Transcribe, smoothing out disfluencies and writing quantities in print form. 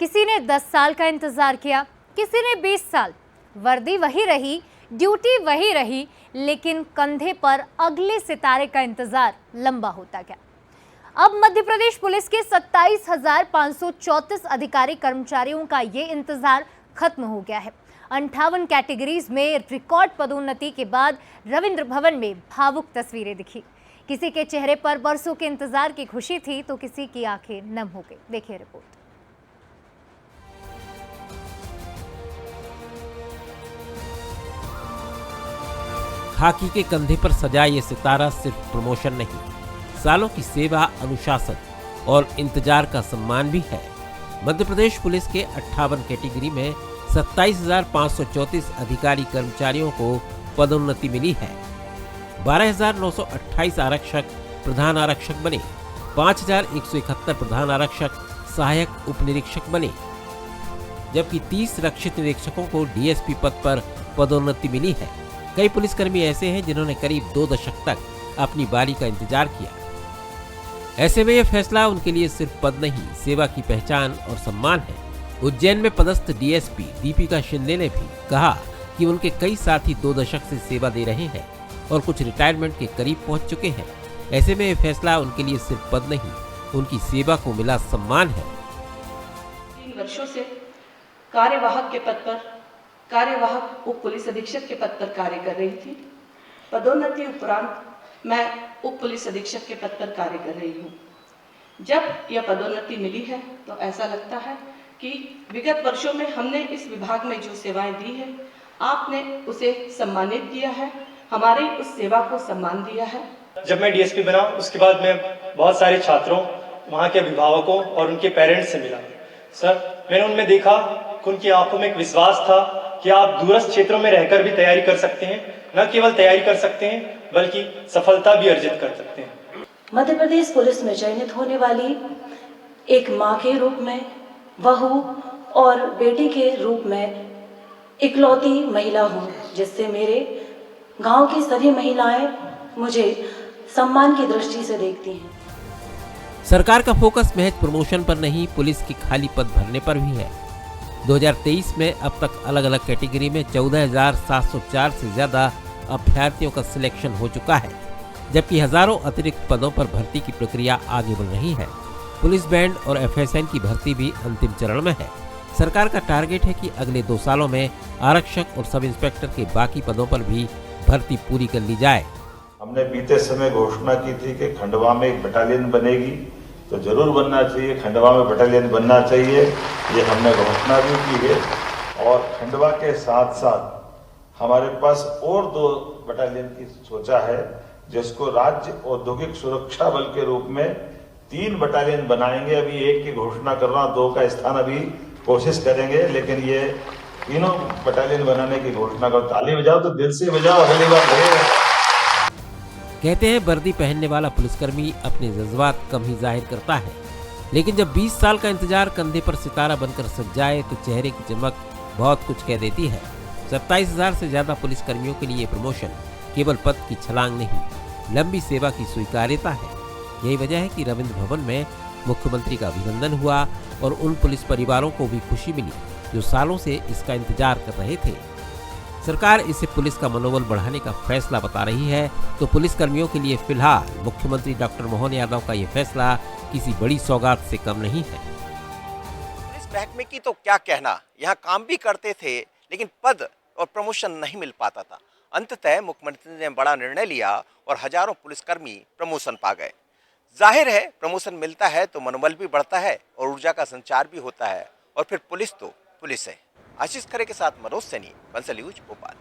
किसी ने 10 साल का इंतजार किया, किसी ने 20 साल। वर्दी वही रही, ड्यूटी वही रही, लेकिन कंधे पर अगले सितारे का इंतजार लंबा होता गया। अब मध्य प्रदेश पुलिस के 27,534 अधिकारी कर्मचारियों का ये इंतजार खत्म हो गया है। 58 कैटेगरीज में रिकॉर्ड पदोन्नति के बाद रविंद्र भवन में भावुक तस्वीरें दिखी। किसी के चेहरे पर बरसों के इंतजार की खुशी थी तो किसी की आंखें नम हो गई। देखिए रिपोर्ट। खाकी के कंधे पर सजा ये सितारा सिर्फ प्रमोशन नहीं, सालों की सेवा, अनुशासन और इंतजार का सम्मान भी है। मध्य प्रदेश पुलिस के 58 कैटेगरी में 27,534 अधिकारी कर्मचारियों को पदोन्नति मिली है। 12,928 आरक्षक प्रधान आरक्षक बने, 5,171 प्रधान आरक्षक सहायक उप निरीक्षक बने, जबकि 30 रक्षित निरीक्षकों को डीएसपी पद पर पदोन्नति मिली है। कई पुलिसकर्मी ऐसे हैं जिन्होंने करीब 2 दशक तक अपनी बारी का इंतजार किया। ऐसे में यह फैसला उनके लिए सिर्फ पद नहीं, सेवा की पहचान और सम्मान है। उज्जैन में पदस्थ डीएसपी दीपिका शिंदे ने भी कहा कि उनके कई साथी 2 दशक से सेवा दे रहे हैं और कुछ रिटायरमेंट के करीब पहुंच चुके हैं। ऐसे में यह फैसला उनके लिए सिर्फ पद नहीं, उनकी सेवा को मिला सम्मान है। 3 वर्षों से कार्यवाहक के पद पर, कार्यवाहक उप पुलिस अधीक्षक के पद पर कार्य कर रही थी। पदोन्नति उपरांत मैं उप पुलिस अधीक्षक के पद पर कार्य कर रही हूँ। जब यह पदोन्नति मिली है तो ऐसा लगता है कि विगत वर्षों में हमने इस विभाग में जो सेवाएं दी है, आपने उसे सम्मानित किया है, हमारी उस सेवा को सम्मान दिया है। जब मैं डीएसपी बना उसके बाद मैं बहुत सारे छात्रों, वहाँ के अभिभावकों और उनके पेरेंट्स से मिला। सर, मैंने उनमें देखा कि उनकी आंखों में एक विश्वास था कि आप दूरस्थ क्षेत्रों में रहकर भी तैयारी कर सकते हैं, न केवल तैयारी कर सकते हैं बल्कि सफलता भी अर्जित कर सकते हैं। मध्य प्रदेश पुलिस में चयनित होने वाली एक माँ के रूप में, बहू और बेटी के रूप में इकलौती महिला हूँ, जिससे मेरे गांव की सभी महिलाएं मुझे सम्मान की दृष्टि से देखती हैं। सरकार का फोकस महज प्रमोशन पर नहीं, पुलिस की खाली पद भरने पर भी है। 2023 में अब तक अलग अलग कैटेगरी में 14,704 से ज्यादा अभ्यर्थियों का सिलेक्शन हो चुका है, जबकि हजारों अतिरिक्त पदों पर भर्ती की प्रक्रिया आगे बढ़ रही है। पुलिस बैंड और एफएसएन की भर्ती भी अंतिम चरण में है। सरकार का टारगेट है कि अगले 2 सालों में आरक्षक और सब इंस्पेक्टर के बाकी पदों पर भी भर्ती पूरी कर ली जाए। हमने बीते समय घोषणा की थी कि खंडवा में एक बटालियन बनेगी, तो जरूर बनना चाहिए, खंडवा में बटालियन बनना चाहिए, ये हमने घोषणा भी की है। और खंडवा के साथ साथ हमारे पास और 2 बटालियन की सोचा है, जिसको राज्य औद्योगिक सुरक्षा बल के रूप में 3 बटालियन बनाएंगे। अभी 1 की घोषणा कर रहा हूं, 2 का स्थान अभी कोशिश करेंगे, लेकिन ये तीनों बटालियन बनाने की घोषणा करो। ताली बजाओ तो दिल से बजाओ, अगली बार लगेगा। कहते हैं वर्दी पहनने वाला पुलिसकर्मी अपने जज्बात कम ही जाहिर करता है, लेकिन जब 20 साल का इंतजार कंधे पर सितारा बनकर सज जाए तो चेहरे की चमक बहुत कुछ कह देती है। 27,000 से ज्यादा पुलिसकर्मियों के लिए प्रमोशन केवल पद की छलांग नहीं, लंबी सेवा की स्वीकार्यता है। यही वजह है कि रविंद्र भवन में मुख्यमंत्री का अभिनंदन हुआ और उन पुलिस परिवारों को भी खुशी मिली जो सालों से इसका इंतजार कर रहे थे। सरकार इसे पुलिस का मनोबल बढ़ाने का फैसला बता रही है, तो पुलिस कर्मियों के लिए फिलहाल मुख्यमंत्री डॉक्टर मोहन यादव का ये फैसला किसी बड़ी सौगात से कम नहीं है। पुलिस महकमे की तो क्या कहना, यहाँ काम भी करते थे लेकिन पद और प्रमोशन नहीं मिल पाता था। अंततः मुख्यमंत्री ने बड़ा निर्णय लिया और हजारों पुलिसकर्मी प्रमोशन पा गए। जाहिर है प्रमोशन मिलता है तो मनोबल भी बढ़ता है और ऊर्जा का संचार भी होता है, और फिर पुलिस तो पुलिस है। आशीष खरे के साथ मनोज सैनी, बंसल न्यूज, भोपाल।